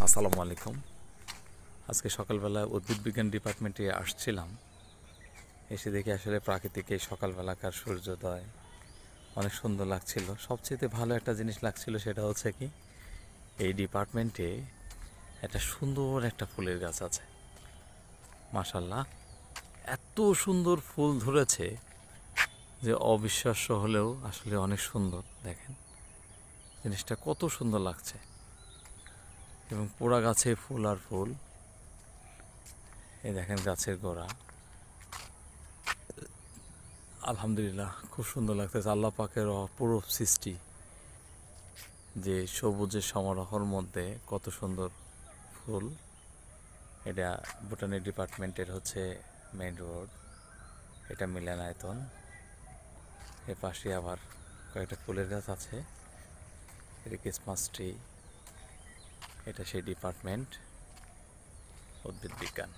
আসসালামু আলাইকুম। আজকে সকালবেলা উদ্ভিদ বিজ্ঞান ডিপার্টমেন্টে আসছিলাম, এসে দেখি আসলে প্রাকৃতিক এই সকালবেলাকার সূর্যোদয় অনেক সুন্দর লাগছিল। সবচেয়ে ভালো একটা জিনিস লাগছিল, সেটা হচ্ছে কি, এই ডিপার্টমেন্টে একটা সুন্দর একটা ফুলের গাছ আছে। মাশাল্লাহ, এত সুন্দর ফুল ধরেছে যে অবিশ্বাস্য হলেও আসলে অনেক সুন্দর। দেখেন জিনিসটা কত সুন্দর লাগছে, এবং পুরা গাছে ফুল আর ফুল। এই দেখেন গাছের গোড়া, আলহামদুলিল্লাহ খুব সুন্দর লাগতেছে। আল্লাহ পাকের অপরূপ সৃষ্টি, যে সবুজের সমারোহর মধ্যে কত সুন্দর ফুল। এটা বোটানি ডিপার্টমেন্টের হচ্ছে মেইন রোড, এটা মিলনায়তন। এর পাশে আবার কয়েকটা ফুলের গাছ আছে, এটা ক্রিসমাস ট্রি। এটা সেই ডিপার্টমেন্ট উদ্ভিদ বিজ্ঞান।